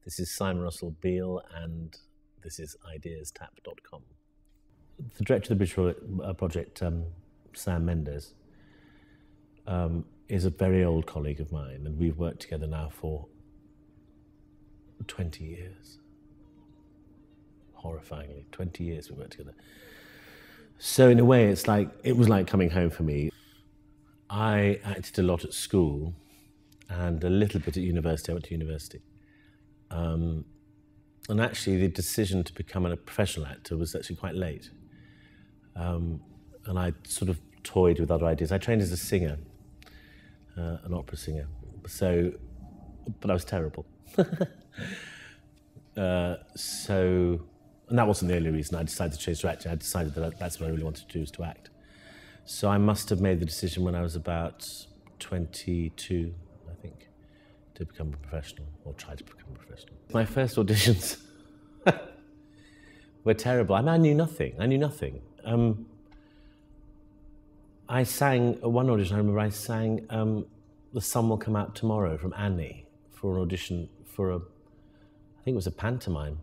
This is Simon Russell Beale, and this is ideastap.com. The director of the Bridge project, Sam Mendes, is a very old colleague of mine, and we've worked together now for 20 years. Horrifyingly, 20 years we've worked together. So in a way, it was like coming home for me. I acted a lot at school and a little bit at university. I went to university. And actually the decision to become a professional actor was actually quite late. And I sort of toyed with other ideas. I trained as a singer, an opera singer. But I was terrible. And that wasn't the only reason I decided to change to acting. I decided that that's what I really wanted to do, was to act. So I must have made the decision when I was about 22, I think, to become a professional, or try to become a professional. My first auditions were terrible. I mean, I knew nothing. I sang, at one audition, I remember I sang The Sun Will Come Out Tomorrow from Annie for an audition for I think it was a pantomime.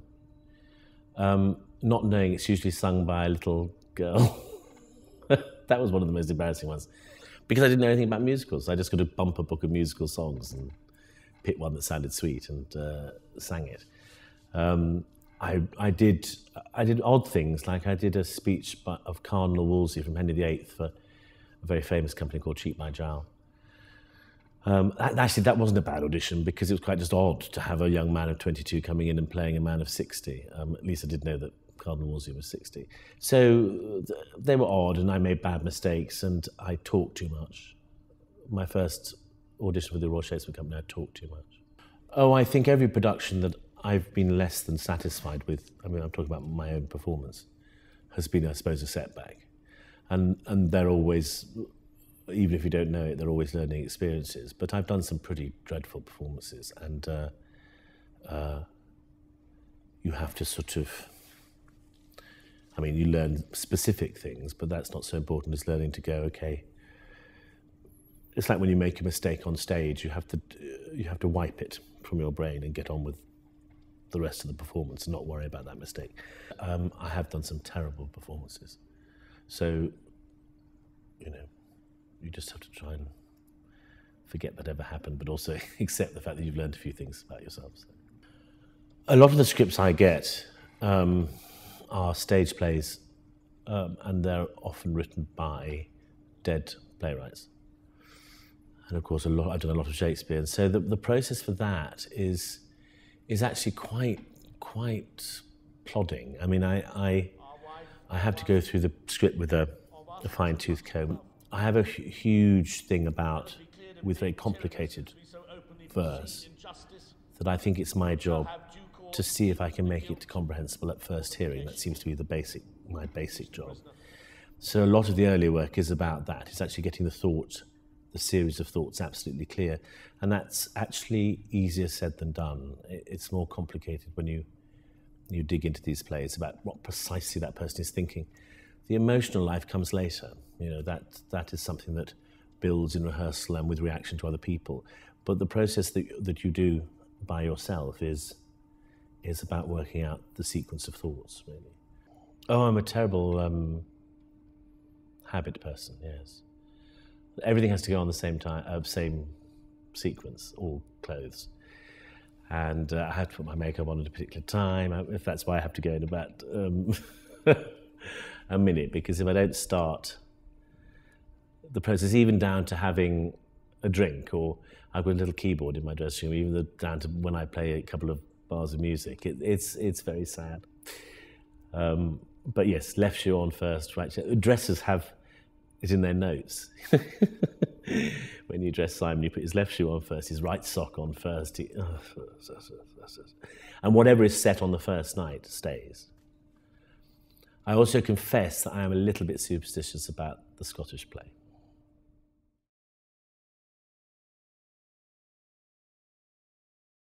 Not knowing it's usually sung by a little girl. That was one of the most embarrassing ones. Because I didn't know anything about musicals. I just got a bumper book of musical songs and picked one that sounded sweet and sang it. I did odd things, like I did a speech of Cardinal Wolsey from Henry VIII for a very famous company called Cheap by Jowl. Actually, that wasn't a bad audition because it was quite just odd to have a young man of 22 coming in and playing a man of 60. At least I did know that Cardinal Wolsey was 60. So they were odd, and I made bad mistakes, and I talked too much. My first audition with the Royal Shakespeare Company, I talked too much. Oh, I think every production that I've been less than satisfied with, I mean, I'm talking about my own performance, has been, I suppose, a setback. And they're always, even if you don't know it, they're always learning experiences. But I've done some pretty dreadful performances, and you have to sort of, I mean, you learn specific things, but that's not so important as learning to go, okay. It's like when you make a mistake on stage, you have to wipe it from your brain and get on with the rest of the performance and not worry about that mistake. I have done some terrible performances. So, you know, you just have to try and forget that ever happened, but also accept the fact that you've learned a few things about yourself. So. A lot of the scripts I get are stage plays, and they're often written by dead playwrights. And of course, I've done a lot of Shakespeare, and so the process for that is actually quite plodding. I mean, I have to go through the script with a fine-tooth comb. I have a huge thing with very complicated verse, that I think it's my job to see if I can make it comprehensible at first hearing. That seems to be my basic job. So a lot of the earlier work is about that. It's actually getting the series of thoughts absolutely clear. And that's actually easier said than done. It's more complicated when you dig into these plays about what precisely that person is thinking. The emotional life comes later. You know, that is something that builds in rehearsal and with reaction to other people. But the process that you do by yourself is about working out the sequence of thoughts, really. Oh, I'm a terrible habit person, yes. Everything has to go on the same time, same sequence, all clothes. And I have to put my makeup on at a particular time, if that's why I have to go in about a minute, because if I don't start the process, even down to having a drink, or I've got a little keyboard in my dressing room, even down to when I play a couple of bars of music, it's very sad. But yes, left shoe on first, right? Dressers have it in their notes. When you dress Simon, you put his left shoe on first, his right sock on first. And whatever is set on the first night stays. I also confess that I am a little bit superstitious about the Scottish play.